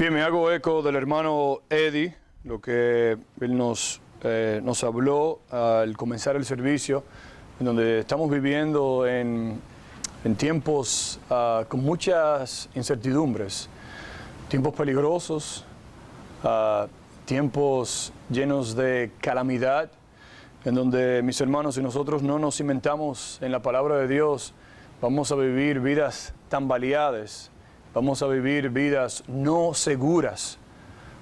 Bien, me hago eco del hermano Eddie, lo que él nos habló al comenzar el servicio, en donde estamos viviendo en tiempos con muchas incertidumbres, tiempos peligrosos, tiempos llenos de calamidad, en donde mis hermanos y nosotros no nos cimentamos en la palabra de Dios, vamos a vivir vidas tambaleadas. Vamos a vivir vidas no seguras.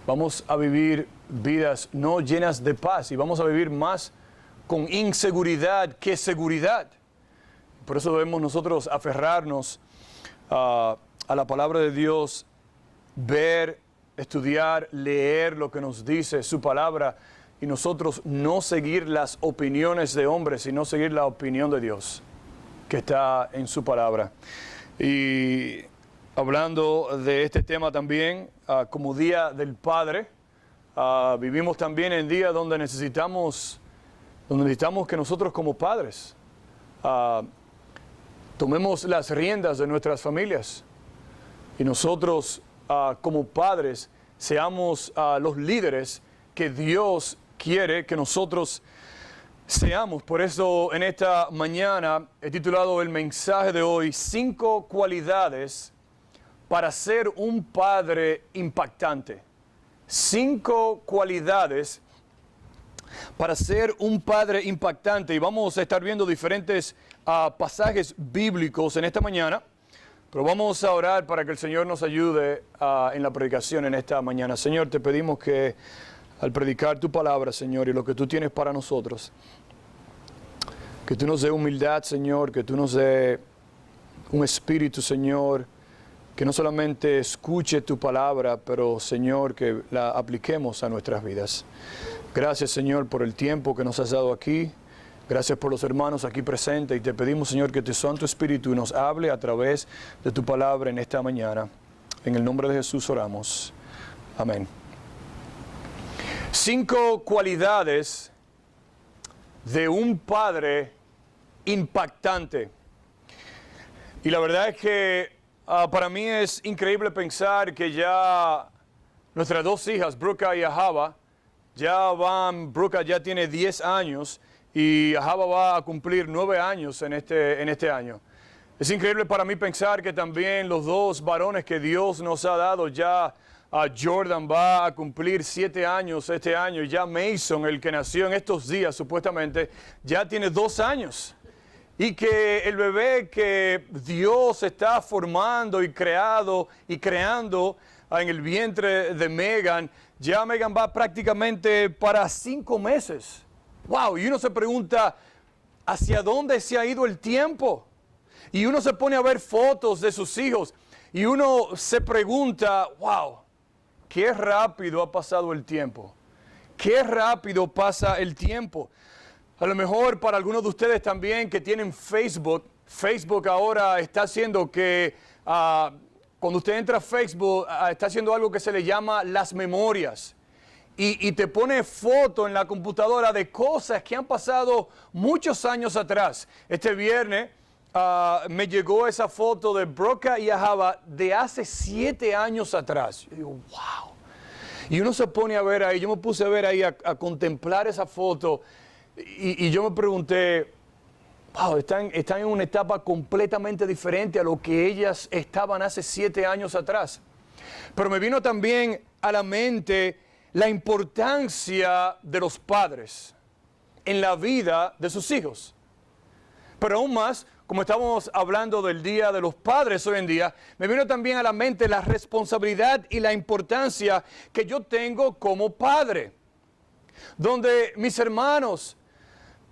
Vamos a vivir vidas no llenas de paz y vamos a vivir más con inseguridad que seguridad. Por eso debemos nosotros aferrarnos a la palabra de Dios, ver, estudiar, leer lo que nos dice su palabra y nosotros no seguir las opiniones de hombres, sino seguir la opinión de Dios que está en su palabra. Y hablando de este tema también, como Día del Padre, vivimos también en día donde necesitamos que nosotros como padres tomemos las riendas de nuestras familias y nosotros como padres seamos los líderes que Dios quiere que nosotros seamos. Por eso en esta mañana he titulado el mensaje de hoy, 5 cualidades para ser un padre impactante. 5 cualidades para ser un padre impactante. Y vamos a estar viendo diferentes pasajes bíblicos en esta mañana. Pero vamos a orar para que el Señor nos ayude en la predicación en esta mañana. Señor, te pedimos que al predicar tu palabra, Señor, y lo que tú tienes para nosotros, que tú nos dé humildad, Señor, que tú nos dé un espíritu, Señor, que no solamente escuche tu palabra, pero, Señor, que la apliquemos a nuestras vidas. Gracias, Señor, por el tiempo que nos has dado aquí. Gracias por los hermanos aquí presentes. Y te pedimos, Señor, que tu Santo Espíritu nos hable a través de tu palabra en esta mañana. En el nombre de Jesús oramos. Amén. 5 cualidades de un padre impactante. Y la verdad es que para mí es increíble pensar que ya nuestras 2 hijas, Brooke y Ahava, Brooke ya tiene 10 años y Ahava va a cumplir 9 años en este año. Es increíble para mí pensar que también los 2 varones que Dios nos ha dado, ya Jordan va a cumplir 7 años este año y ya Mason, el que nació en estos días supuestamente, ya tiene 2 años. Y que el bebé que Dios está formando y creando en el vientre de Megan, ya Megan va prácticamente para 5 meses. ¡Wow! Y uno se pregunta, ¿hacia dónde se ha ido el tiempo? Y uno se pone a ver fotos de sus hijos y uno se pregunta, ¡wow! ¡Qué rápido ha pasado el tiempo! ¡Qué rápido pasa el tiempo! A lo mejor para algunos de ustedes también que tienen Facebook ahora está haciendo que cuando usted entra a Facebook está haciendo algo que se le llama las memorias. Y te pone foto en la computadora de cosas que han pasado muchos años atrás. Este viernes me llegó esa foto de Brooke y Ahava de hace 7 años atrás. Yo digo, wow. Y uno se pone a ver ahí, yo me puse a ver ahí, a contemplar esa foto. Y yo me pregunté, wow, están en una etapa completamente diferente a lo que ellas estaban hace 7 años atrás. Pero me vino también a la mente la importancia de los padres en la vida de sus hijos. Pero aún más, como estamos hablando del Día de los Padres hoy en día, me vino también a la mente la responsabilidad y la importancia que yo tengo como padre. Donde mis hermanos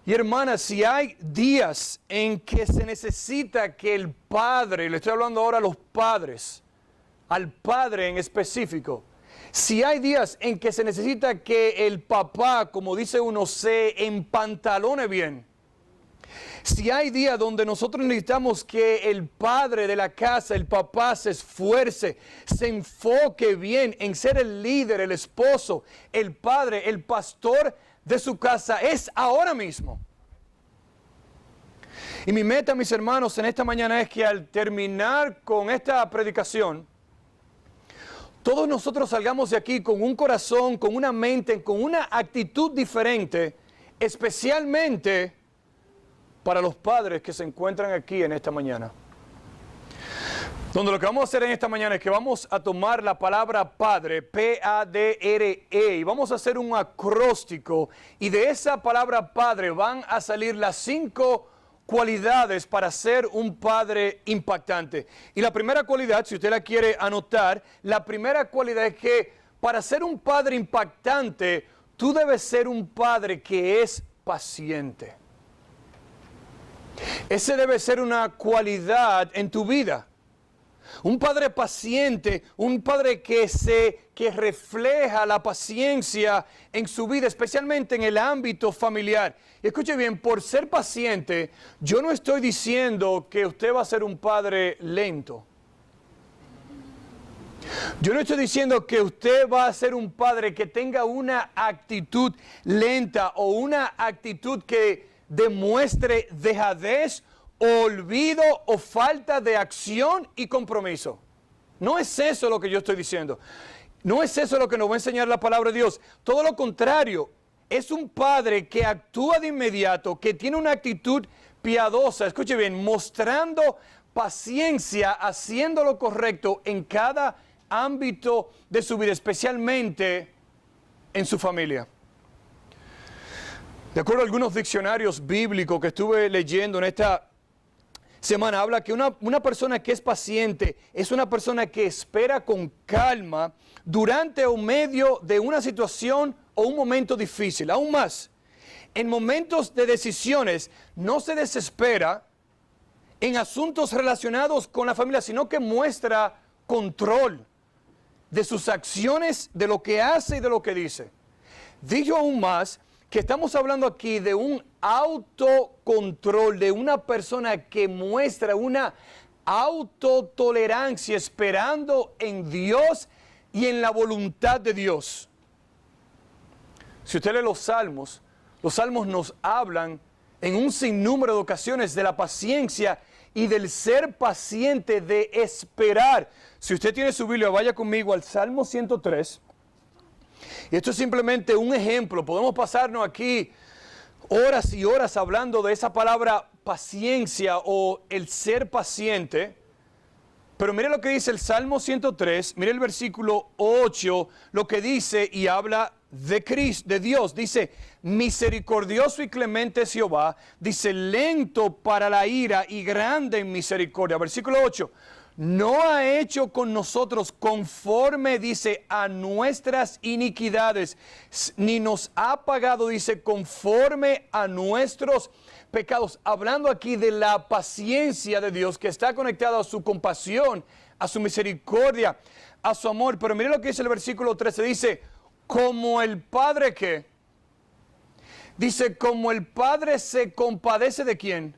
y hermanas, si hay días en que se necesita que el padre, le estoy hablando ahora a los padres, al padre en específico, si hay días en que se necesita que el papá, como dice uno, se empantalone bien, si hay días donde nosotros necesitamos que el padre de la casa, el papá, se esfuerce, se enfoque bien en ser el líder, el esposo, el padre, el pastor de su casa, es ahora mismo. Y mi meta, mis hermanos, en esta mañana es que al terminar con esta predicación, todos nosotros salgamos de aquí con un corazón, con una mente, con una actitud diferente, especialmente para los padres que se encuentran aquí en esta mañana. Donde lo que vamos a hacer en esta mañana es que vamos a tomar la palabra padre, P-A-D-R-E, y vamos a hacer un acróstico, y de esa palabra padre van a salir las 5 cualidades para ser un padre impactante. Y la primera cualidad, si usted la quiere anotar, la primera cualidad es que para ser un padre impactante, tú debes ser un padre que es paciente. Ese debe ser una cualidad en tu vida. Un padre paciente, un padre que refleja la paciencia en su vida, especialmente en el ámbito familiar. Y escuche bien, por ser paciente, yo no estoy diciendo que usted va a ser un padre lento. Yo no estoy diciendo que usted va a ser un padre que tenga una actitud lenta o una actitud que demuestre dejadez, olvido o falta de acción y compromiso. No es eso lo que yo estoy diciendo. No es eso lo que nos va a enseñar la palabra de Dios. Todo lo contrario, es un padre que actúa de inmediato, que tiene una actitud piadosa, escuche bien, mostrando paciencia, haciendo lo correcto en cada ámbito de su vida, especialmente en su familia. De acuerdo a algunos diccionarios bíblicos que estuve leyendo en esta semana, habla que una persona que es paciente es una persona que espera con calma durante o medio de una situación o un momento difícil. Aún más, en momentos de decisiones no se desespera en asuntos relacionados con la familia, sino que muestra control de sus acciones, de lo que hace y de lo que dice. Digo aún más que estamos hablando aquí de un autocontrol, de una persona que muestra una autotolerancia esperando en Dios y en la voluntad de Dios. Si usted lee los salmos nos hablan en un sinnúmero de ocasiones de la paciencia y del ser paciente, de esperar. Si usted tiene su Biblia, vaya conmigo al Salmo 103. Y esto es simplemente un ejemplo. Podemos pasarnos aquí horas y horas hablando de esa palabra paciencia o el ser paciente. Pero mire lo que dice el Salmo 103, mire el versículo 8, lo que dice y habla de Cristo, de Dios. Dice, misericordioso y clemente es Jehová, dice, lento para la ira y grande en misericordia. Versículo 8. No ha hecho con nosotros conforme, dice, a nuestras iniquidades, ni nos ha pagado, dice, conforme a nuestros pecados. Hablando aquí de la paciencia de Dios que está conectada a su compasión, a su misericordia, a su amor. Pero mire lo que dice el versículo 13, dice, como el Padre que, dice, como el Padre se compadece de ¿quién?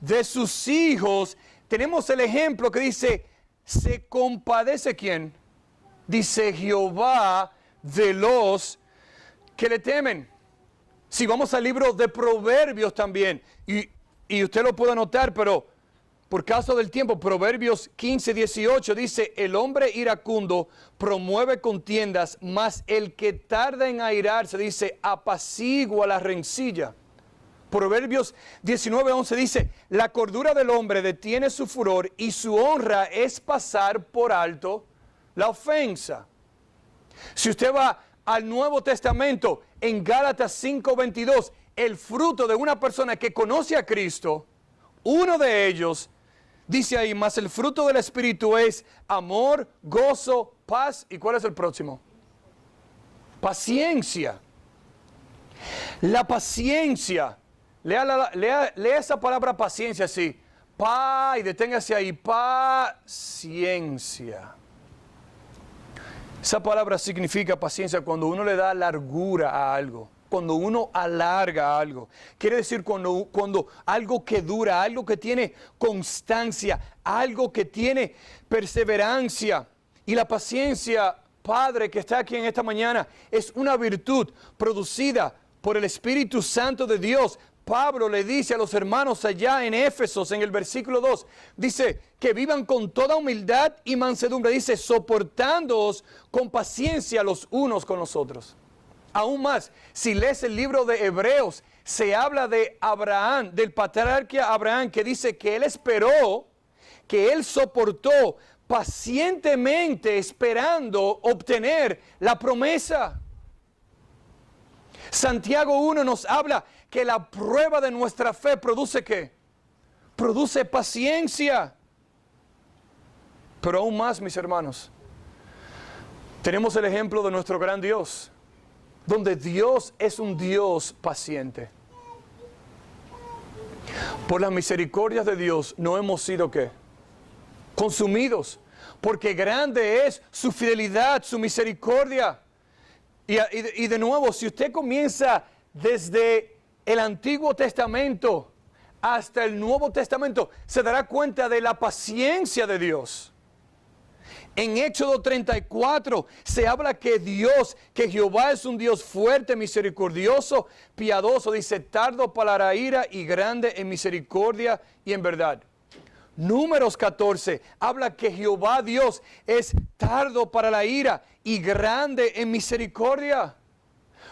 De sus hijos. Tenemos el ejemplo que dice, ¿se compadece quién? Dice Jehová de los que le temen. Si vamos al libro de Proverbios también, y usted lo puede anotar, pero por causa del tiempo, Proverbios 15, 18 dice, el hombre iracundo promueve contiendas, mas el que tarda en airarse, dice, apacigua la rencilla. Proverbios 19:11 dice, la cordura del hombre detiene su furor y su honra es pasar por alto la ofensa. Si usted va al Nuevo Testamento, en Gálatas 5:22, el fruto de una persona que conoce a Cristo, uno de ellos, dice ahí, más el fruto del Espíritu es amor, gozo, paz, ¿y cuál es el próximo? Paciencia. La paciencia. Lea esa palabra paciencia así. Y deténgase ahí. Paciencia. Esa palabra significa paciencia cuando uno le da largura a algo. Cuando uno alarga algo. Quiere decir cuando algo que dura, algo que tiene constancia, algo que tiene perseverancia. Y la paciencia, Padre, que está aquí en esta mañana, es una virtud producida por el Espíritu Santo de Dios Pablo le dice a los hermanos allá en Éfesos, en el versículo 2, dice que vivan con toda humildad y mansedumbre. Dice, soportándoos con paciencia los unos con los otros. Aún más, si lees el libro de Hebreos, se habla de Abraham, del patriarca Abraham, que dice que él esperó, que él soportó pacientemente esperando obtener la promesa. Santiago 1 nos habla que la prueba de nuestra fe produce ¿qué? Produce paciencia. Pero aún más, mis hermanos, tenemos el ejemplo de nuestro gran Dios, donde Dios es un Dios paciente. Por las misericordias de Dios no hemos sido ¿qué? Consumidos, porque grande es su fidelidad, su misericordia. Y de nuevo, si usted comienza desde el Antiguo Testamento hasta el Nuevo Testamento, se dará cuenta de la paciencia de Dios. En Éxodo 34 se habla que Jehová es un Dios fuerte, misericordioso, piadoso, dice, tardo para la ira y grande en misericordia y en verdad. Números 14 habla que Jehová Dios es tardo para la ira y grande en misericordia.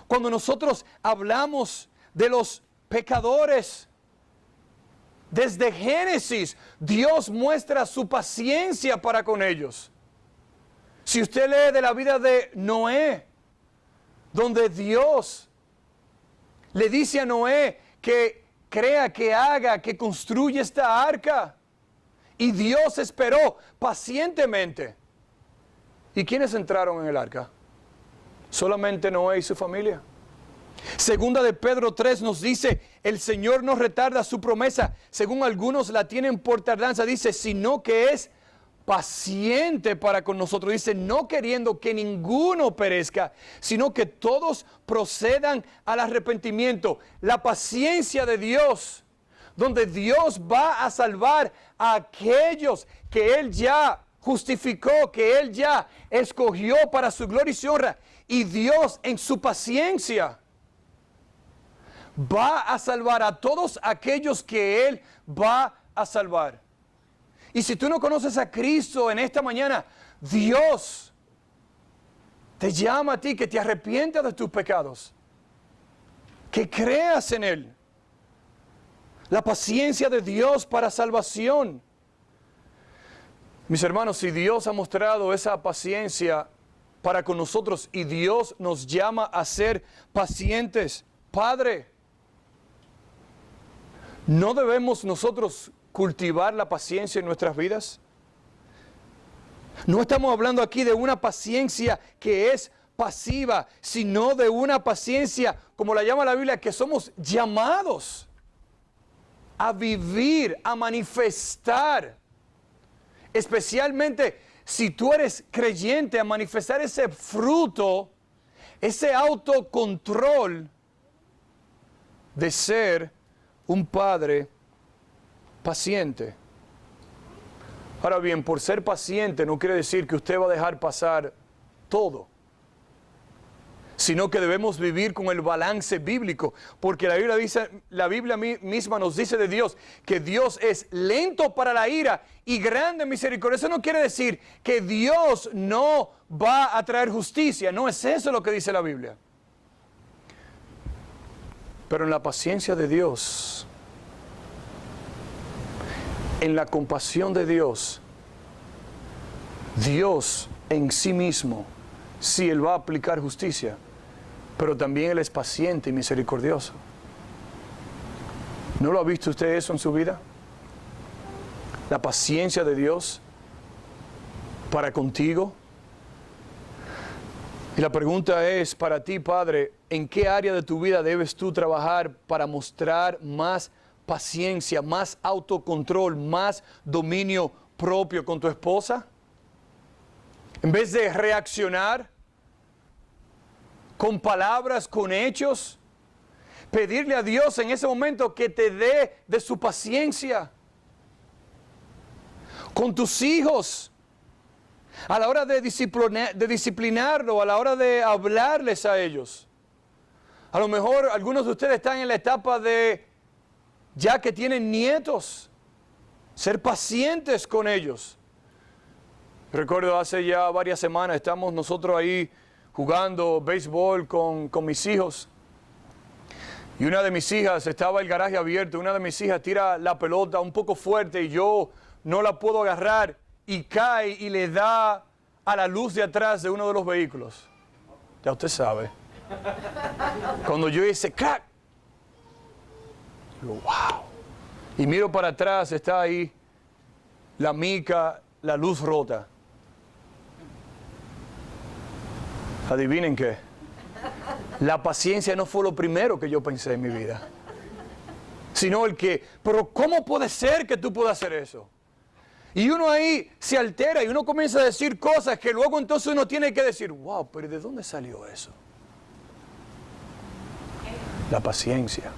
Cuando nosotros hablamos de los pecadores, desde Génesis, Dios muestra su paciencia para con ellos. Si usted lee de la vida de Noé, donde Dios le dice a Noé que crea, que haga, que construya esta arca, y Dios esperó pacientemente. ¿Y quiénes entraron en el arca? Solamente Noé y su familia. Segunda de Pedro 3 nos dice, el Señor no retarda su promesa, según algunos la tienen por tardanza, dice, sino que es paciente para con nosotros. Dice, no queriendo que ninguno perezca, sino que todos procedan al arrepentimiento. La paciencia de Dios, donde Dios va a salvar a aquellos que Él ya justificó, que Él ya escogió para su gloria y su honra. Y Dios en su paciencia va a salvar a todos aquellos que Él va a salvar. Y si tú no conoces a Cristo en esta mañana, Dios te llama a ti que te arrepientas de tus pecados, que creas en Él. La paciencia de Dios para salvación. Mis hermanos, si Dios ha mostrado esa paciencia para con nosotros y Dios nos llama a ser pacientes, Padre, ¿no debemos nosotros cultivar la paciencia en nuestras vidas? No estamos hablando aquí de una paciencia que es pasiva, sino de una paciencia, como la llama la Biblia, que somos llamados a vivir, a manifestar, especialmente si tú eres creyente, a manifestar ese fruto, ese autocontrol de ser un padre paciente. Ahora bien, por ser paciente no quiere decir que usted va a dejar pasar todo, sino que debemos vivir con el balance bíblico, porque la Biblia misma nos dice de Dios que Dios es lento para la ira y grande en misericordia. Eso no quiere decir que Dios no va a traer justicia, no es eso lo que dice la Biblia. Pero en la paciencia de Dios, en la compasión de Dios, Dios en sí mismo, sí, Él va a aplicar justicia, pero también Él es paciente y misericordioso. ¿No lo ha visto usted eso en su vida? La paciencia de Dios para contigo. Y la pregunta es para ti, Padre, ¿en qué área de tu vida debes tú trabajar para mostrar más paciencia, más autocontrol, más dominio propio con tu esposa? En vez de reaccionar con palabras, con hechos, pedirle a Dios en ese momento que te dé de su paciencia. Con tus hijos, a la hora de disciplinarlo, a la hora de hablarles a ellos. A lo mejor algunos de ustedes están en la etapa de ya que tienen nietos, ser pacientes con ellos. Recuerdo hace ya varias semanas, estamos nosotros ahí jugando béisbol con mis hijos. Y una de mis hijas, estaba el garaje abierto, una de mis hijas tira la pelota un poco fuerte y yo no la puedo agarrar y cae y le da a la luz de atrás de uno de los vehículos. Ya usted sabe. Cuando yo hice crack, digo, wow. Y miro para atrás, está ahí la mica, la luz rota. Adivinen qué. La paciencia no fue lo primero que yo pensé en mi vida. Sino el que, pero ¿cómo puede ser que tú puedas hacer eso? Y uno ahí se altera y uno comienza a decir cosas que luego entonces uno tiene que decir, wow, pero ¿de dónde salió eso? La paciencia.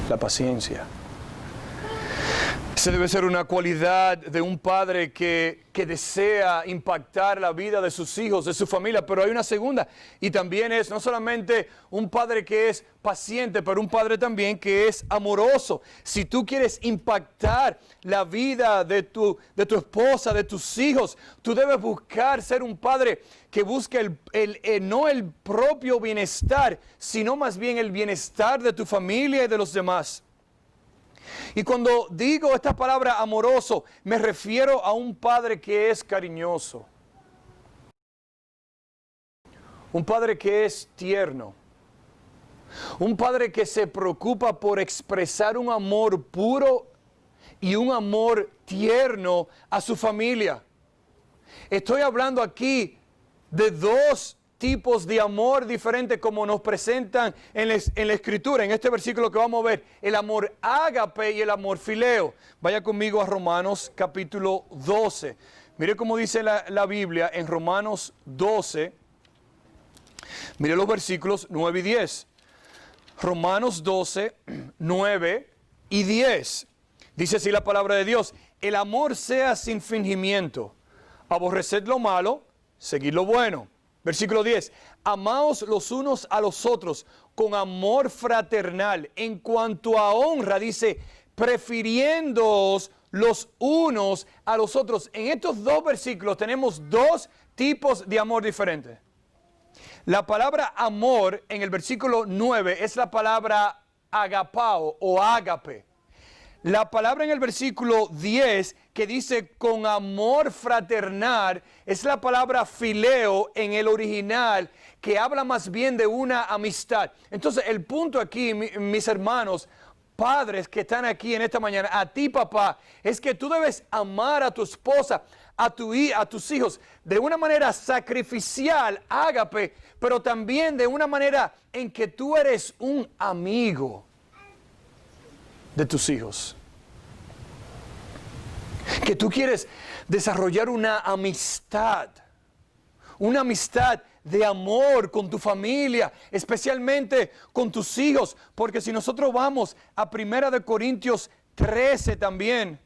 La paciencia. Esa debe ser una cualidad de un padre que desea impactar la vida de sus hijos, de su familia, pero hay una segunda, y también es no solamente un padre que es paciente, pero un padre también que es amoroso. Si tú quieres impactar la vida de tu esposa, de tus hijos, tú debes buscar ser un padre que busque no el propio bienestar, sino más bien el bienestar de tu familia y de los demás. Y cuando digo esta palabra amoroso, me refiero a un padre que es cariñoso. Un padre que es tierno. Un padre que se preocupa por expresar un amor puro y un amor tierno a su familia. Estoy hablando aquí de dos tipos de amor diferentes como nos presentan en la Escritura, en este versículo que vamos a ver, el amor ágape y el amor fileo. Vaya conmigo a Romanos capítulo 12. Mire cómo dice la Biblia en Romanos 12. Mire los versículos 9 y 10. Romanos 12, 9 y 10. Dice así la palabra de Dios: el amor sea sin fingimiento, aborreced lo malo, seguid lo bueno. Versículo 10, amaos los unos a los otros con amor fraternal. En cuanto a honra, dice, prefiriéndoos los unos a los otros. En estos dos versículos tenemos dos tipos de amor diferentes. La palabra amor en el versículo 9 es la palabra agapao o ágape. La palabra en el versículo 10 que dice con amor fraternal es la palabra fileo en el original, que habla más bien de una amistad. Entonces el punto aquí, mis hermanos, padres que están aquí en esta mañana, a ti papá, es que tú debes amar a tu esposa, a tus hijos de una manera sacrificial, ágape, pero también de una manera en que tú eres un amigo de tus hijos. Que tú quieres desarrollar una amistad de amor con tu familia, especialmente con tus hijos, porque si nosotros vamos a 1 Corintios 13 también,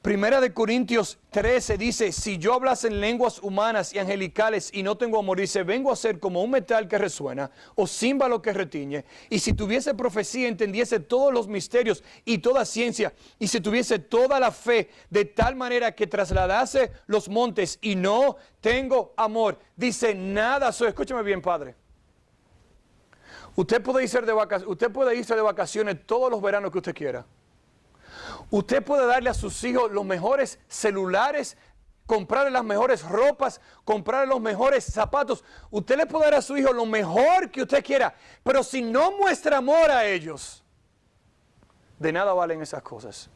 1 Corintios 13 dice, si yo hablase en lenguas humanas y angelicales y no tengo amor, dice, vengo a ser como un metal que resuena o címbalo que retiñe. Y si tuviese profecía, entendiese todos los misterios y toda ciencia. Y si tuviese toda la fe de tal manera que trasladase los montes y no tengo amor, dice, nada soy. Escúchame bien, padre. Usted puede irse de vacaciones todos los veranos que usted quiera. Usted puede darle a sus hijos los mejores celulares, comprarle las mejores ropas, comprarle los mejores zapatos. Usted le puede dar a su hijo lo mejor que usted quiera, pero si no muestra amor a ellos, de nada valen esas cosas.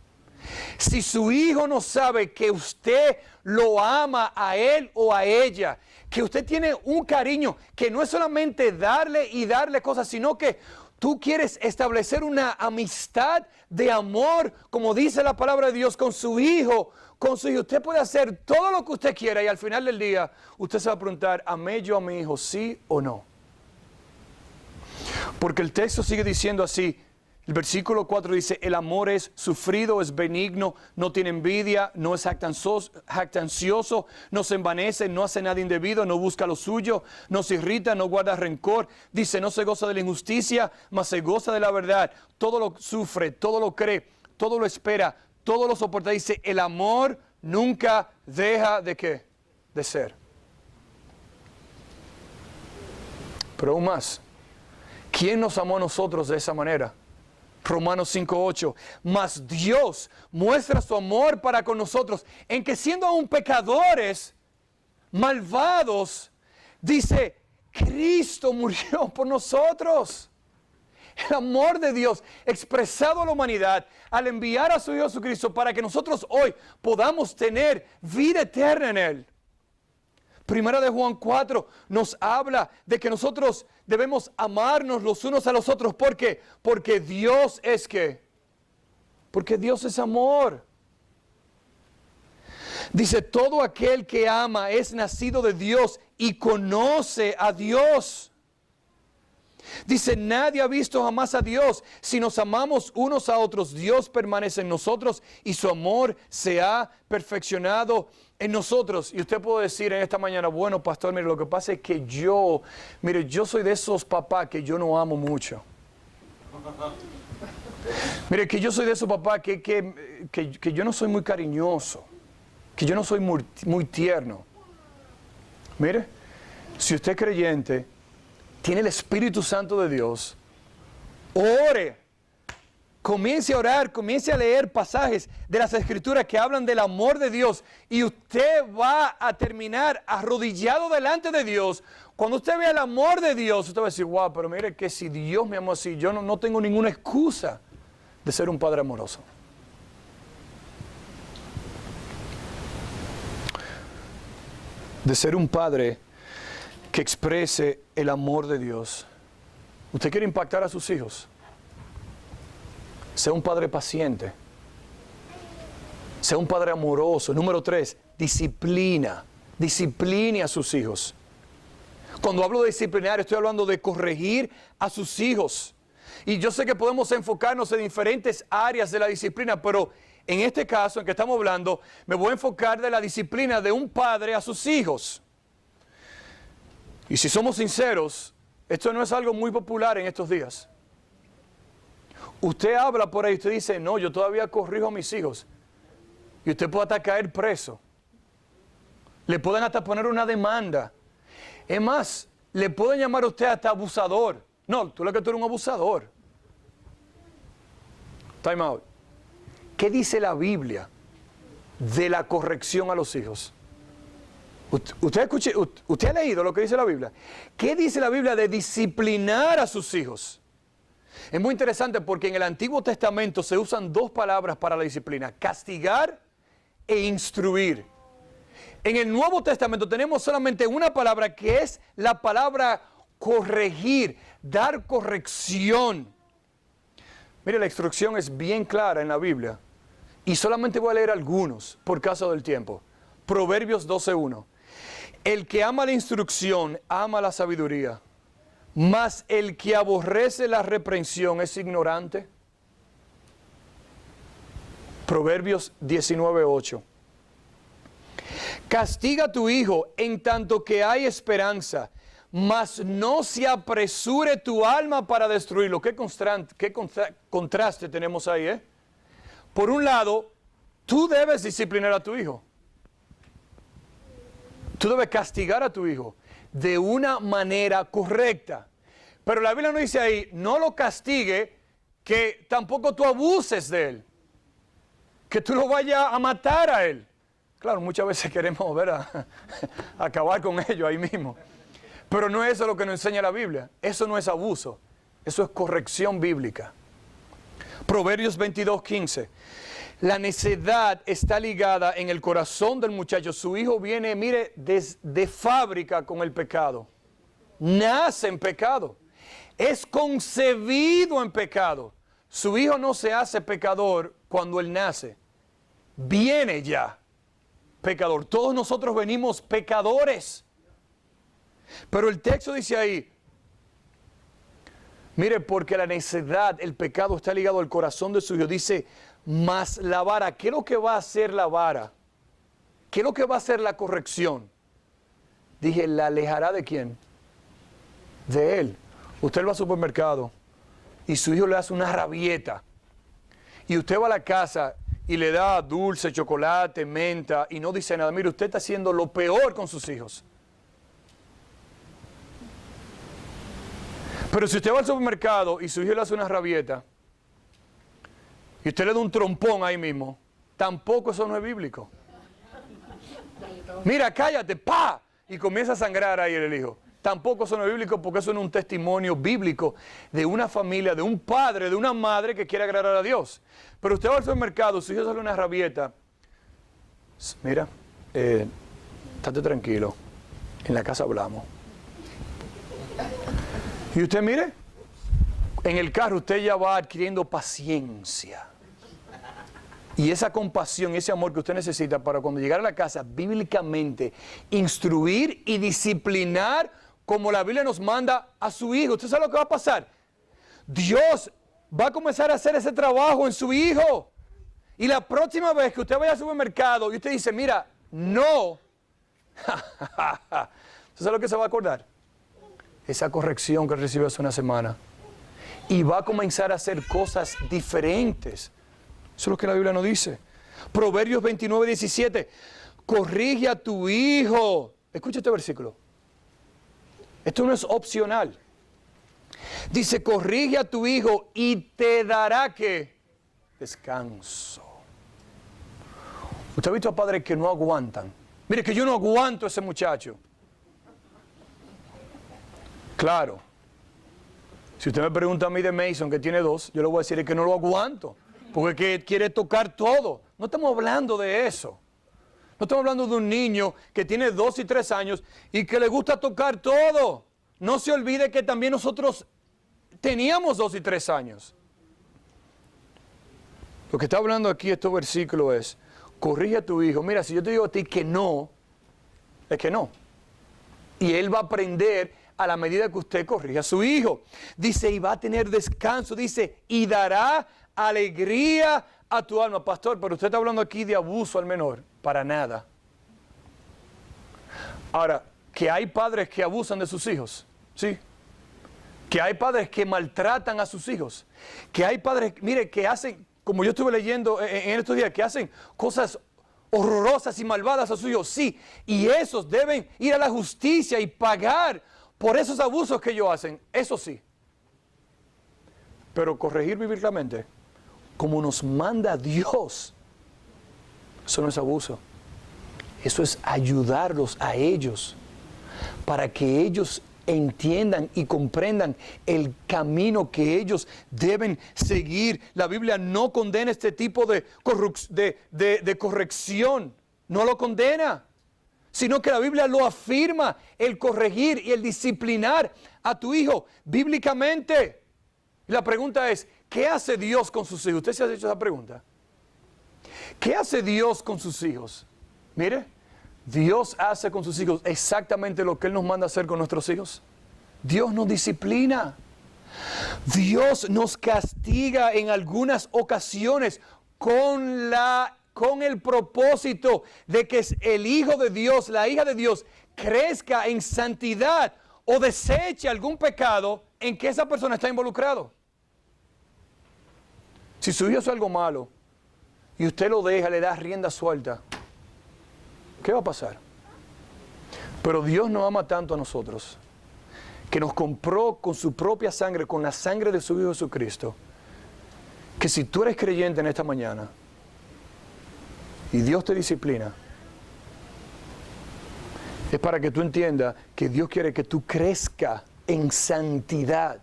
Si su hijo no sabe que usted lo ama a él o a ella, que usted tiene un cariño, que no es solamente darle y darle cosas, sino que tú quieres establecer una amistad de amor, como dice la palabra de Dios, con su hijo. Usted puede hacer todo lo que usted quiera y al final del día usted se va a preguntar, ¿amé yo a mi hijo, sí o no? Porque el texto sigue diciendo así, El versículo 4 dice, el amor es sufrido, es benigno, no tiene envidia, no es jactancioso, no se envanece, no hace nada indebido, no busca lo suyo, no se irrita, no guarda rencor. Dice, no se goza de la injusticia, mas se goza de la verdad. Todo lo sufre, todo lo cree, todo lo espera, todo lo soporta. Dice, el amor nunca deja de ¿qué? De ser. Pero aún más, ¿quién nos amó a nosotros de esa manera? Romanos 5:8, mas Dios muestra su amor para con nosotros en que siendo aún pecadores, malvados, dice, Cristo murió por nosotros. El amor de Dios expresado a la humanidad al enviar a su Hijo Jesucristo para que nosotros hoy podamos tener vida eterna en Él. Primera de Juan 4 nos habla de que nosotros debemos amarnos los unos a los otros. ¿Por qué? Porque Dios es ¿qué? Porque Dios es amor. Dice, todo aquel que ama es nacido de Dios y conoce a Dios. Dice, nadie ha visto jamás a Dios. Si nos amamos unos a otros, Dios permanece en nosotros y su amor se ha perfeccionado en nosotros. Y usted puede decir en esta mañana, bueno, pastor, mire, lo que pasa es que yo soy de esos papás que yo no amo mucho. Mire, que yo soy de esos papás que yo no soy muy cariñoso, que yo no soy muy tierno. Mire, si usted es creyente, tiene el Espíritu Santo de Dios, ore, comience a orar, comience a leer pasajes de las Escrituras que hablan del amor de Dios y usted va a terminar arrodillado delante de Dios. Cuando usted vea el amor de Dios, usted va a decir, wow, pero mire que si Dios me amó así, yo no tengo ninguna excusa de ser un padre amoroso. De ser un padre que exprese el amor de Dios. ¿Usted quiere impactar a sus hijos? Sea un padre paciente. Sea un padre amoroso. Número 3, disciplina. Discipline a sus hijos. Cuando hablo de disciplinar, estoy hablando de corregir a sus hijos. Y yo sé que podemos enfocarnos en diferentes áreas de la disciplina, pero en este caso en que estamos hablando, me voy a enfocar de la disciplina de un padre a sus hijos. Y si somos sinceros, esto no es algo muy popular en estos días. Usted habla por ahí, usted dice, no, yo todavía corrijo a mis hijos. Y usted puede hasta caer preso. Le pueden hasta poner una demanda. Es más, le pueden llamar a usted hasta abusador. No, tú eres un abusador. Time out. ¿Qué dice la Biblia de la corrección a los hijos? ¿Usted ha leído lo que dice la Biblia? ¿Qué dice la Biblia de disciplinar a sus hijos? Es muy interesante porque en el Antiguo Testamento se usan dos palabras para la disciplina: castigar e instruir. En el Nuevo Testamento tenemos solamente una palabra, que es la palabra corregir, dar corrección. Mire, la instrucción es bien clara en la Biblia y solamente voy a leer algunos por causa del tiempo. Proverbios 12:1. El que ama la instrucción, ama la sabiduría, mas el que aborrece la reprensión es ignorante. Proverbios 19:8. Castiga a tu hijo en tanto que hay esperanza, mas no se apresure tu alma para destruirlo. ¿Qué contraste tenemos ahí, eh? Por un lado, tú debes disciplinar a tu hijo. Tú debes castigar a tu hijo de una manera correcta. Pero la Biblia no dice ahí, no lo castigue, que tampoco tú abuses de él, que tú lo vayas a matar a él. Claro, muchas veces queremos ver acabar con ellos ahí mismo. Pero no es eso lo que nos enseña la Biblia. Eso no es abuso. Eso es corrección bíblica. Proverbios 22:15. La necedad está ligada en el corazón del muchacho. Su hijo viene, mire, de fábrica con el pecado. Nace en pecado. Es concebido en pecado. Su hijo no se hace pecador cuando él nace. Viene ya pecador. Todos nosotros venimos pecadores. Pero el texto dice ahí, Mire, porque la necedad, el pecado está ligado al corazón de su hijo. Dice, mas la vara. ¿Qué es lo que va a hacer la vara? ¿Qué es lo que va a hacer la corrección? Dije, ¿la alejará de quién? De él. Usted va al supermercado y su hijo le hace una rabieta. Y usted va a la casa y le da dulce, chocolate, menta y no dice nada. Mire, usted está haciendo lo peor con sus hijos. Pero si usted va al supermercado y su hijo le hace una rabieta y usted le da un trompón ahí mismo, tampoco eso no es bíblico. Mira, cállate, ¡pa! Y comienza a sangrar ahí el hijo. Tampoco eso no es bíblico porque eso no es un testimonio bíblico de una familia, de un padre, de una madre que quiere agradar a Dios. Pero usted va al supermercado, su hijo sale una rabieta. Mira, estate tranquilo, en la casa hablamos. Y usted mire, en el carro usted ya va adquiriendo paciencia. Y esa compasión, ese amor que usted necesita para cuando llegar a la casa, bíblicamente, instruir y disciplinar como la Biblia nos manda a su hijo. ¿Usted sabe lo que va a pasar? Dios va a comenzar a hacer ese trabajo en su hijo. Y la próxima vez que usted vaya al supermercado y usted dice, mira, no. ¿Usted sabe lo que se va a acordar? Esa corrección que recibió hace una semana. Y va a comenzar a hacer cosas diferentes. Eso es lo que la Biblia nos dice. Proverbios 29, 17. Corrige a tu hijo. Escucha este versículo. Esto no es opcional. Dice, corrige a tu hijo y te dará ¿qué? Descanso. ¿Usted ha visto a padres que no aguantan? Mire que yo no aguanto a ese muchacho. Claro. Si usted me pregunta a mí de Mason, que tiene 2, yo le voy a decir que no lo aguanto. Porque que quiere tocar todo. No estamos hablando de eso. No estamos hablando de un niño que tiene 2 y 3 años y que le gusta tocar todo. No se olvide que también nosotros teníamos 2 y 3 años. Lo que está hablando aquí este versículo es, corrige a tu hijo. Mira, si yo te digo a ti que no, es que no. Y él va a aprender a la medida que usted corrige a su hijo. Dice, y va a tener descanso. Dice, y dará alegría a tu alma. Pastor, pero usted está hablando aquí de abuso al menor. Para nada. Ahora, que hay padres que abusan de sus hijos. Sí. Que hay padres que maltratan a sus hijos. Que hay padres, mire, que hacen, como yo estuve leyendo en estos días, que hacen cosas horrorosas y malvadas a sus hijos. Sí. Y esos deben ir a la justicia y pagar por esos abusos que ellos hacen. Eso sí. Pero corregir bíblicamente, como nos manda Dios, eso no es abuso. Eso es ayudarlos a ellos para que ellos entiendan y comprendan el camino que ellos deben seguir. La Biblia no condena este tipo de corrección. No lo condena. Sino que la Biblia lo afirma, el corregir y el disciplinar a tu hijo bíblicamente. Y la pregunta es, ¿qué hace Dios con sus hijos? ¿Usted se ha hecho esa pregunta? ¿Qué hace Dios con sus hijos? Mire, Dios hace con sus hijos exactamente lo que Él nos manda hacer con nuestros hijos. Dios nos disciplina. Dios nos castiga en algunas ocasiones con el propósito de que el hijo de Dios, la hija de Dios, crezca en santidad o deseche algún pecado en que esa persona está involucrado. Si su hijo hace algo malo y usted lo deja, le da rienda suelta, ¿qué va a pasar? Pero Dios nos ama tanto a nosotros, que nos compró con su propia sangre, con la sangre de su Hijo Jesucristo, que si tú eres creyente en esta mañana y Dios te disciplina, es para que tú entiendas que Dios quiere que tú crezcas en santidad.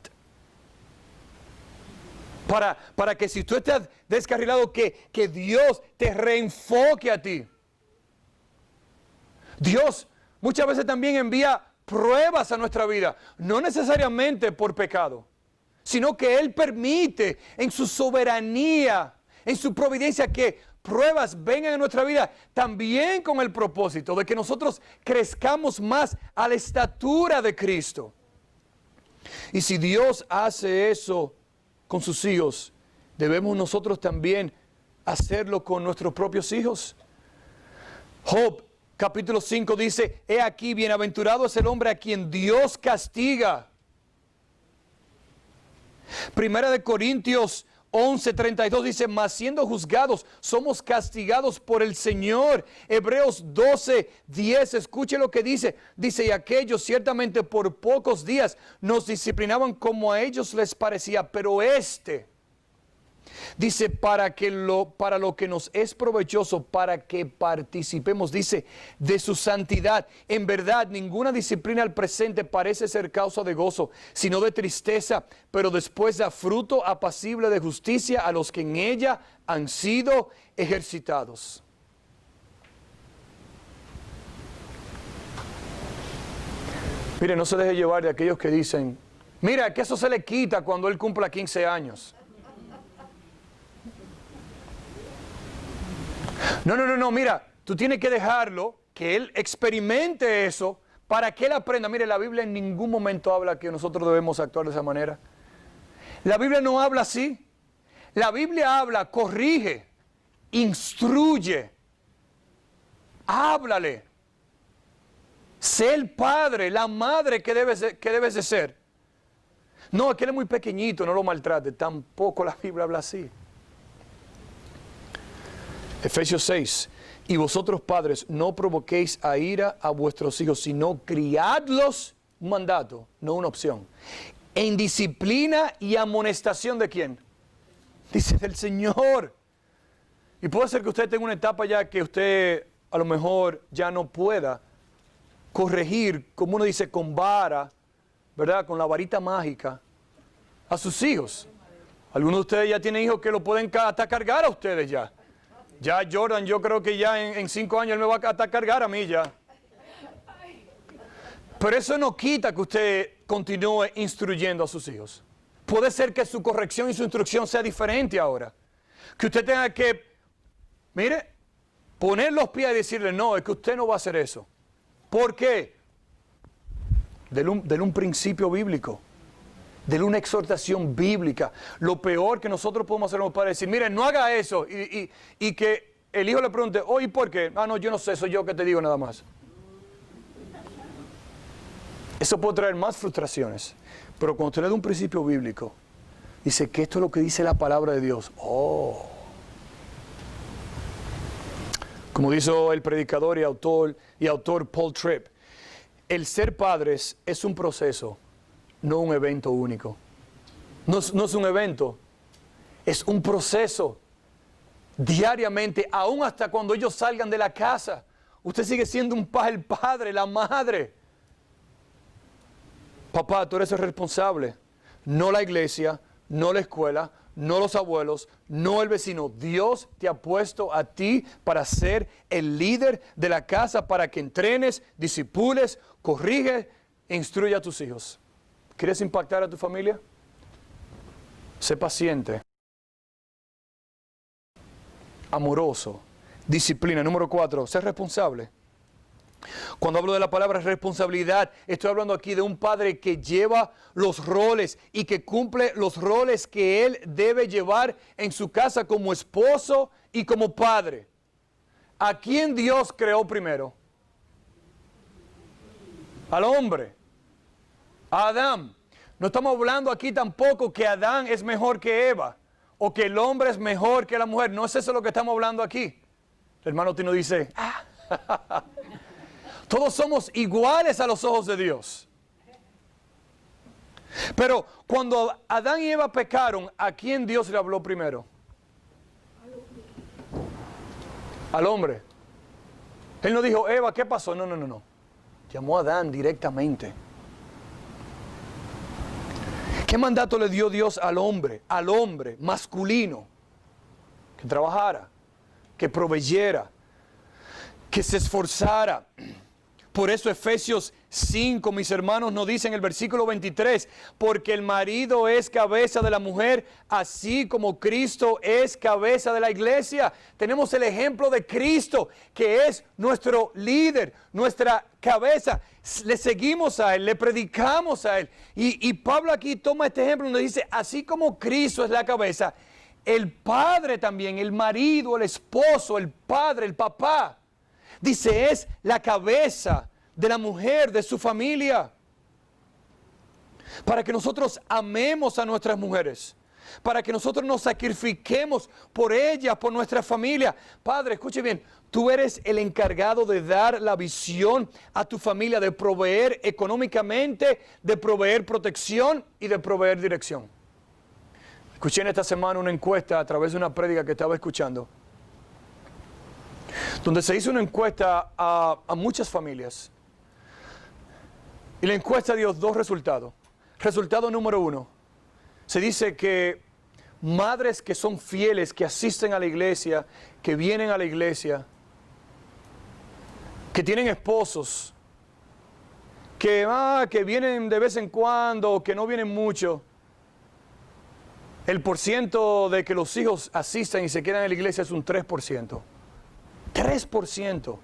Para que si tú estás descarrilado, que Dios te reenfoque a ti. Dios muchas veces también envía pruebas a nuestra vida, no necesariamente por pecado, sino que Él permite en su soberanía, en su providencia, que pruebas vengan a nuestra vida también con el propósito de que nosotros crezcamos más a la estatura de Cristo. Y si Dios hace eso con sus hijos, debemos nosotros también hacerlo con nuestros propios hijos. Job capítulo 5 dice, he aquí, bienaventurado es el hombre a quien Dios castiga. Primera de Corintios 11:32 dice, mas siendo juzgados, somos castigados por el Señor. Hebreos 12:10, escuche lo que dice. Dice, y aquellos ciertamente por pocos días nos disciplinaban como a ellos les parecía, pero dice, para lo que nos es provechoso, para que participemos, dice, de su santidad. En verdad, ninguna disciplina al presente parece ser causa de gozo, sino de tristeza, pero después da fruto apacible de justicia a los que en ella han sido ejercitados. Mire, no se deje llevar de aquellos que dicen, mira, que eso se le quita cuando él cumpla 15 años. No, mira, tú tienes que dejarlo, que él experimente eso, para que él aprenda. Mire, la Biblia en ningún momento habla que nosotros debemos actuar de esa manera. La Biblia no habla así. La Biblia habla, corrige, instruye, háblale. Sé el padre, la madre que debes de ser. No, aquel es muy pequeñito, no lo maltrate. Tampoco la Biblia habla así. Efesios 6, y vosotros padres no provoquéis a ira a vuestros hijos, sino criadlos, un mandato, no una opción, en disciplina y amonestación ¿de quién? Dice del Señor. Y puede ser que usted tenga una etapa ya que usted a lo mejor ya no pueda corregir, como uno dice, con vara, ¿verdad? Con la varita mágica a sus hijos. Algunos de ustedes ya tienen hijos que lo pueden hasta cargar a ustedes ya. Ya Jordan, yo creo que ya en 5 años él me va a cargar a mí ya. Pero eso no quita que usted continúe instruyendo a sus hijos. Puede ser que su corrección y su instrucción sea diferente ahora. Que usted tenga que, mire, poner los pies y decirle, no, es que usted no va a hacer eso. ¿Por qué? Del un principio bíblico. De una exhortación bíblica. Lo peor que nosotros podemos hacer para decir, mire, no haga eso. Y que el hijo le pregunte, oye, ¿por qué? Ah, no, yo no sé, soy yo que te digo nada más. Eso puede traer más frustraciones. Pero cuando usted le da un principio bíblico, dice que esto es lo que dice la palabra de Dios. Oh. Como dijo el predicador y autor Paul Tripp, el ser padres es un proceso, no un evento único. No es un evento, es un proceso. Diariamente, aún hasta cuando ellos salgan de la casa, usted sigue siendo el padre, la madre. Papá, tú eres el responsable, no la iglesia, no la escuela, no los abuelos, no el vecino. Dios te ha puesto a ti para ser el líder de la casa, para que entrenes, disipules, corriges e instruya a tus hijos. ¿Quieres impactar a tu familia? Sé paciente, amoroso, disciplina. Número 4, sé responsable. Cuando hablo de la palabra responsabilidad, estoy hablando aquí de un padre que lleva los roles y que cumple los roles que él debe llevar en su casa como esposo y como padre. ¿A quién Dios creó primero? Al hombre, a Adán. No estamos hablando aquí tampoco que Adán es mejor que Eva o que el hombre es mejor que la mujer. No es eso lo que estamos hablando aquí. El hermano Tino dice, todos somos iguales a los ojos de Dios. Pero cuando Adán y Eva pecaron, ¿a quién Dios le habló primero? Al hombre. Él no dijo, Eva, ¿qué pasó? No. Llamó a Adán directamente. ¿Qué mandato le dio Dios al hombre masculino? Que trabajara, que proveyera, que se esforzara. Por eso Efesios 5, mis hermanos, nos dice en el versículo 23, porque el marido es cabeza de la mujer, así como Cristo es cabeza de la iglesia. Tenemos el ejemplo de Cristo, que es nuestro líder, nuestra cabeza. Le seguimos a Él, le predicamos a Él. Y Pablo aquí toma este ejemplo donde dice, así como Cristo es la cabeza, el padre también, el marido, el esposo, el padre, el papá, dice, es la cabeza de la mujer, de su familia. Para que nosotros amemos a nuestras mujeres. Para que nosotros nos sacrifiquemos por ellas, por nuestra familia. Padre, escuche bien, tú eres el encargado de dar la visión a tu familia, de proveer económicamente, de proveer protección y de proveer dirección. Escuché en esta semana una encuesta a través de una prédica que estaba escuchando, donde se hizo una encuesta a muchas familias. Y la encuesta dio dos resultados. Resultado número 1. Se dice que madres que son fieles, que asisten a la iglesia, que vienen a la iglesia, que tienen esposos, que vienen de vez en cuando, que no vienen mucho. El porciento de que los hijos asistan y se quedan en la iglesia es un 3%. 3%.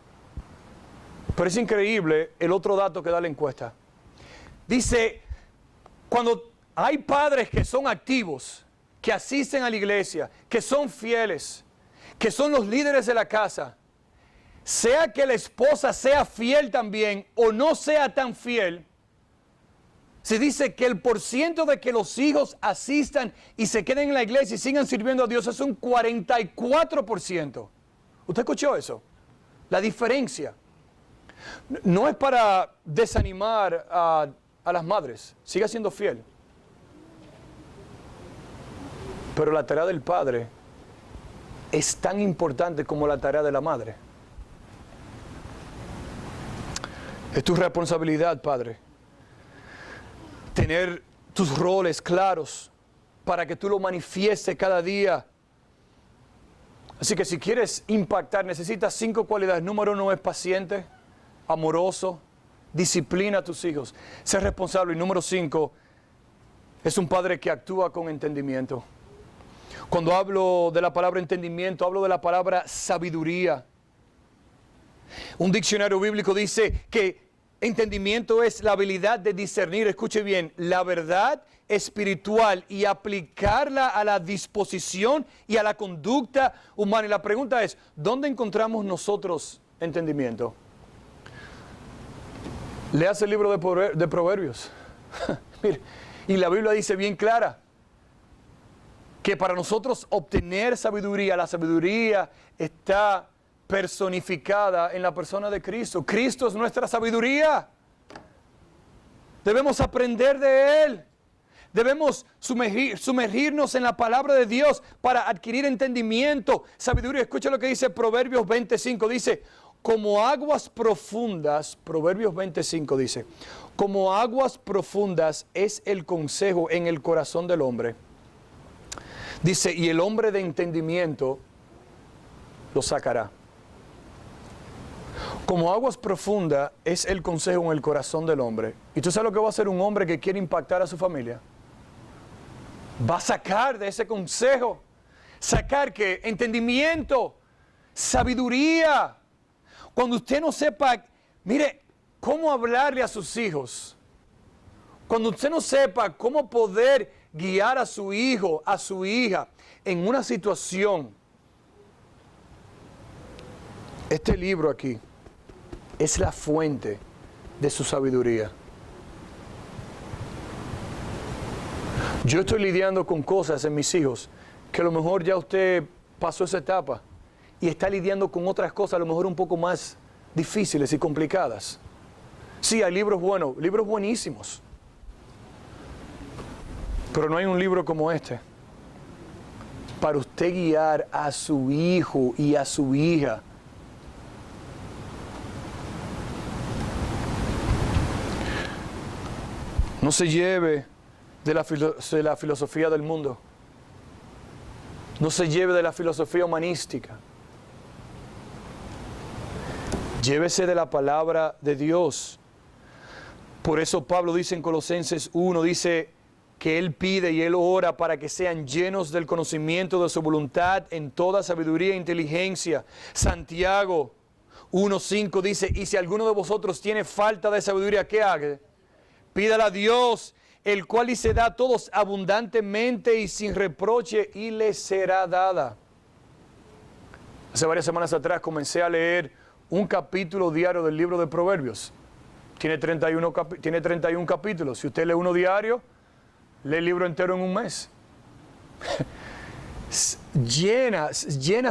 Pero es increíble el otro dato que da la encuesta. Dice, cuando hay padres que son activos, que asisten a la iglesia, que son fieles, que son los líderes de la casa, sea que la esposa sea fiel también o no sea tan fiel, se dice que el porciento de que los hijos asistan y se queden en la iglesia y sigan sirviendo a Dios es un 44%. ¿Usted escuchó eso? La diferencia. No es para desanimar a las madres. Siga siendo fiel. Pero la tarea del padre es tan importante como la tarea de la madre. Es tu responsabilidad, padre, tener tus roles claros para que tú lo manifiestes cada día. Así que si quieres impactar, necesitas 5 cualidades. Número 1 es paciente, amoroso, disciplina a tus hijos, ser responsable. Y número 5 es un padre que actúa con entendimiento. Cuando hablo de la palabra entendimiento, hablo de la palabra sabiduría. Un diccionario bíblico dice que entendimiento es la habilidad de discernir, escuche bien, la verdad espiritual y aplicarla a la disposición y a la conducta humana. Y la pregunta es, ¿dónde encontramos nosotros entendimiento? Leas el libro de Proverbios. Mire, y la Biblia dice bien clara que para nosotros obtener sabiduría, la sabiduría está personificada en la persona de Cristo. Cristo es nuestra sabiduría. Debemos aprender de Él. Debemos sumergirnos en la palabra de Dios para adquirir entendimiento, sabiduría. Escucha lo que dice Proverbios 25. Dice, como aguas profundas, Proverbios 25 dice, como aguas profundas es el consejo en el corazón del hombre. Dice, y el hombre de entendimiento lo sacará. Como aguas profundas es el consejo en el corazón del hombre. ¿Y tú sabes lo que va a hacer un hombre que quiere impactar a su familia? Va a sacar de ese consejo, sacar que entendimiento, sabiduría. Cuando usted no sepa, mire, cómo hablarle a sus hijos, cuando usted no sepa cómo poder guiar a su hijo, a su hija en una situación, este libro aquí es la fuente de su sabiduría. Yo estoy lidiando con cosas en mis hijos que a lo mejor ya usted pasó esa etapa y está lidiando con otras cosas a lo mejor un poco más difíciles y complicadas. Sí, hay libros buenos, libros buenísimos, pero no hay un libro como este para usted guiar a su hijo y a su hija. No se lleve de la filosofía del mundo. No se lleve de la filosofía humanística. Llévese de la palabra de Dios. Por eso Pablo dice en Colosenses 1, dice que él pide y él ora para que sean llenos del conocimiento de su voluntad en toda sabiduría e inteligencia. Santiago 1:5 dice, y si alguno de vosotros tiene falta de sabiduría, ¿qué haga? Pídala a Dios, el cual y se da a todos abundantemente y sin reproche, y le será dada. Hace varias semanas atrás comencé a leer un capítulo diario del libro de Proverbios. Tiene 31 capítulos. Si usted lee uno diario, lee el libro entero en un mes. Llena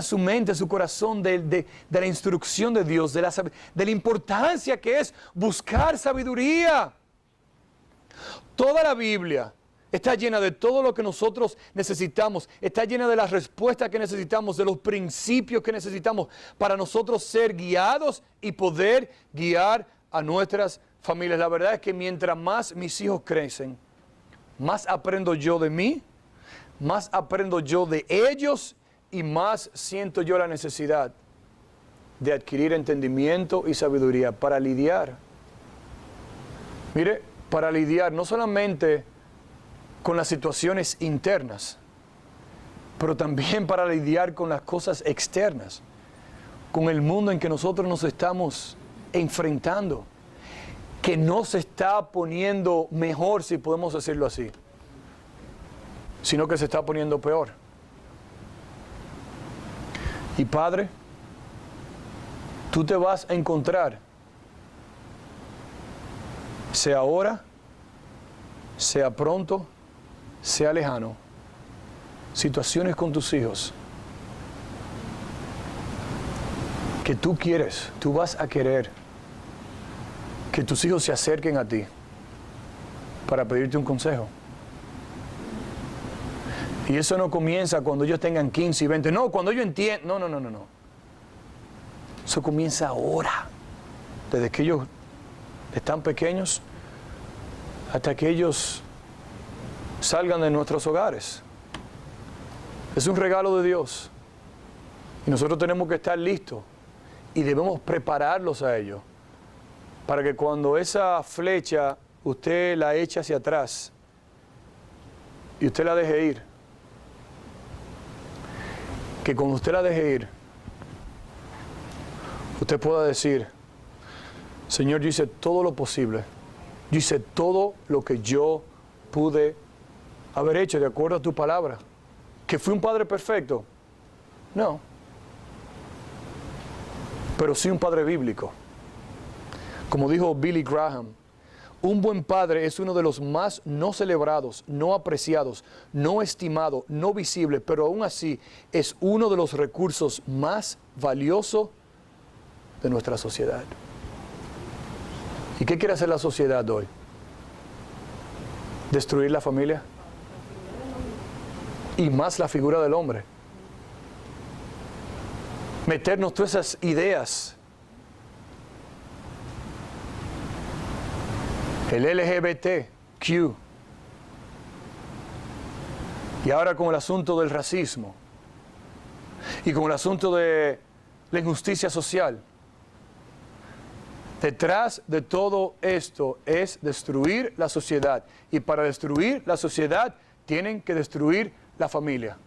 su mente, su corazón de la instrucción de Dios, de la importancia que es buscar sabiduría. Toda la Biblia está llena de todo lo que nosotros necesitamos. Está llena de las respuestas que necesitamos, de los principios que necesitamos para nosotros ser guiados y poder guiar a nuestras familias. La verdad es que mientras más mis hijos crecen, más aprendo yo de mí, más aprendo yo de ellos y más siento yo la necesidad de adquirir entendimiento y sabiduría para lidiar. Mire, para lidiar no solamente con las situaciones internas, pero también para lidiar con las cosas externas, con el mundo en que nosotros nos estamos enfrentando, que no se está poniendo mejor, si podemos decirlo así, sino que se está poniendo peor. Y Padre, tú te vas a encontrar, sea ahora, sea pronto, sea lejano, situaciones con tus hijos que tú quieres, tú vas a querer que tus hijos se acerquen a ti para pedirte un consejo. Y eso no comienza cuando ellos tengan 15 y 20. No, cuando ellos entiendan. No. Eso comienza ahora. Desde que ellos están pequeños hasta que ellos salgan de nuestros hogares. Es un regalo de Dios. Y nosotros tenemos que estar listos. Y debemos prepararlos a ellos. Para que cuando esa flecha usted la eche hacia atrás y usted la deje ir, que cuando usted la deje ir, usted pueda decir, Señor, yo hice todo lo posible, yo hice todo lo que yo pude haber hecho de acuerdo a tu palabra. ¿Que fui un padre perfecto? No, pero sí un padre bíblico. Como dijo Billy Graham, un buen padre es uno de los más no celebrados, no apreciados, no estimado, no visible, pero aún así es uno de los recursos más valiosos de nuestra sociedad. ¿Y qué quiere hacer la sociedad hoy? ¿Destruir la familia? Y más la figura del hombre. Meternos todas esas ideas. El LGBTQ. Y ahora con el asunto del racismo. Y con el asunto de la injusticia social. Detrás de todo esto es destruir la sociedad. Y para destruir la sociedad tienen que destruir la familia.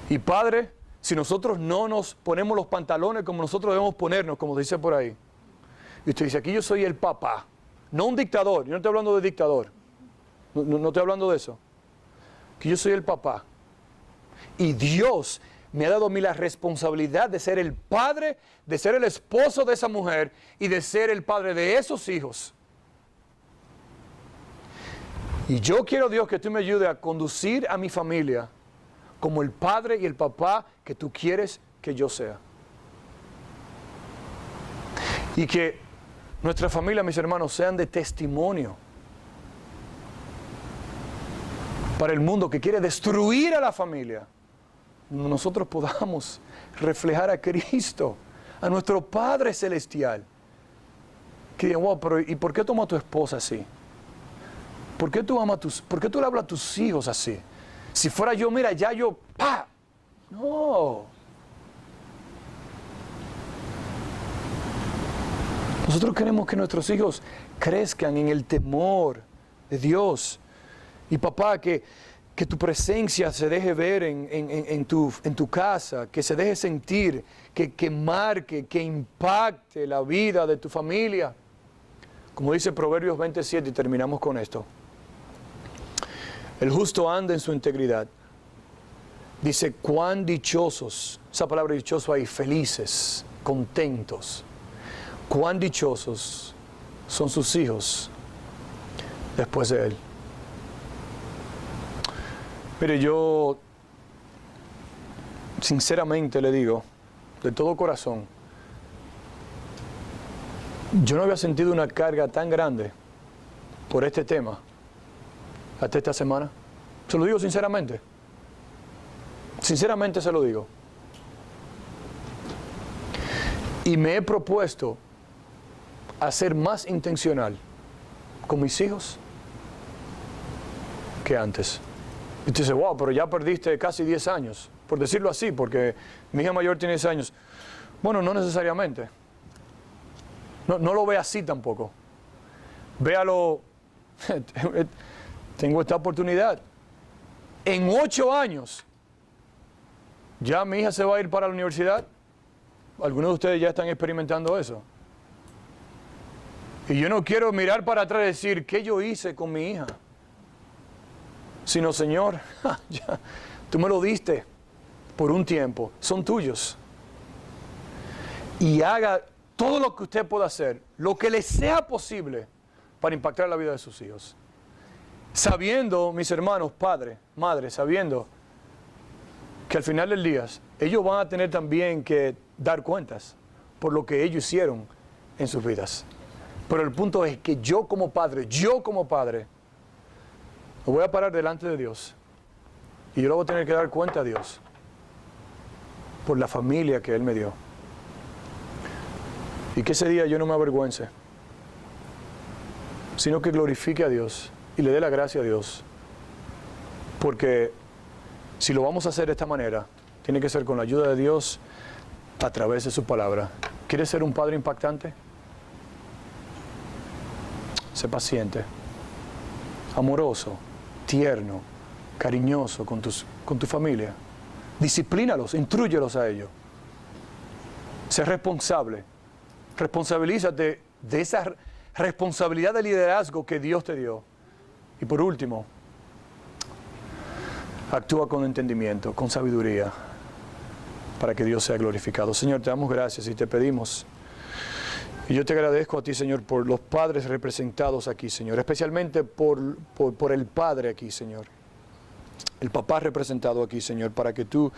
Y Padre, si nosotros no nos ponemos los pantalones como nosotros debemos ponernos, como dice por ahí. Y usted dice, aquí yo soy el papá. No un dictador, yo no estoy hablando de dictador. No estoy hablando de eso. Que yo soy el papá. Y Dios me ha dado a mí la responsabilidad de ser el padre, de ser el esposo de esa mujer y de ser el padre de esos hijos. Y yo quiero, Dios, que tú me ayudes a conducir a mi familia como el padre y el papá que tú quieres que yo sea. Y que nuestra familia, mis hermanos, sean de testimonio para el mundo que quiere destruir a la familia. Nosotros podamos reflejar a Cristo, a nuestro Padre Celestial. Que digan, wow, pero ¿y por qué toma a tu esposa así? ¿Por qué tú le hablas a tus hijos así? Si fuera yo, mira, ya yo, ¡pa! No. Nosotros queremos que nuestros hijos crezcan en el temor de Dios. Y papá, que tu presencia se deje ver en tu casa, que se deje sentir, que marque, que impacte la vida de tu familia. Como dice Proverbios 27, y terminamos con esto. El justo anda en su integridad. Dice, cuán dichosos, esa palabra dichoso ahí, felices, contentos. Cuán dichosos son sus hijos después de él. Mire, yo sinceramente le digo, de todo corazón, yo no había sentido una carga tan grande por este tema hasta esta semana. Se lo digo sinceramente. Sinceramente se lo digo. Y me he propuesto a ser más intencional con mis hijos que antes. Y tú dices, wow, pero ya perdiste casi 10 años, por decirlo así, porque mi hija mayor tiene 10 años. Bueno, no necesariamente. No lo ve así tampoco. Véalo, tengo esta oportunidad. En 8 años, ya mi hija se va a ir para la universidad. Algunos de ustedes ya están experimentando eso. Y yo no quiero mirar para atrás y decir, ¿qué yo hice con mi hija? Sino, Señor, ya, tú me lo diste por un tiempo, son tuyos. Y haga todo lo que usted pueda hacer, lo que le sea posible para impactar la vida de sus hijos. Sabiendo, mis hermanos, padre, madre, sabiendo que al final del día ellos van a tener también que dar cuentas por lo que ellos hicieron en sus vidas. Pero el punto es que yo como padre, me voy a parar delante de Dios y yo le voy a tener que dar cuenta a Dios por la familia que Él me dio. Y que ese día yo no me avergüence, sino que glorifique a Dios y le dé la gracia a Dios. Porque si lo vamos a hacer de esta manera, tiene que ser con la ayuda de Dios a través de su palabra. ¿Quieres ser un padre impactante? Sé paciente, amoroso, tierno, cariñoso con tu familia. Disciplínalos, intrúyelos a ellos. Sé responsable. Responsabilízate de esa responsabilidad de liderazgo que Dios te dio. Y por último, actúa con entendimiento, con sabiduría, para que Dios sea glorificado. Señor, te damos gracias y te pedimos. Y yo te agradezco a ti, Señor, por los padres representados aquí, Señor, especialmente por el padre aquí, Señor. El papá representado aquí, Señor, para que tú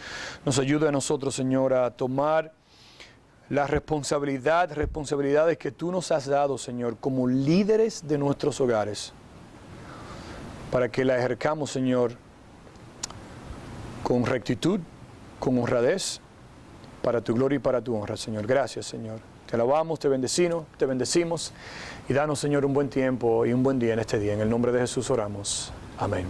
nos ayudes a nosotros, Señor, a tomar las responsabilidades que tú nos has dado, Señor, como líderes de nuestros hogares, para que la ejerzamos, Señor, con rectitud, con honradez, para tu gloria y para tu honra, Señor. Gracias, Señor. Te alabamos, te bendecimos y danos, Señor, un buen tiempo y un buen día en este día. En el nombre de Jesús oramos. Amén.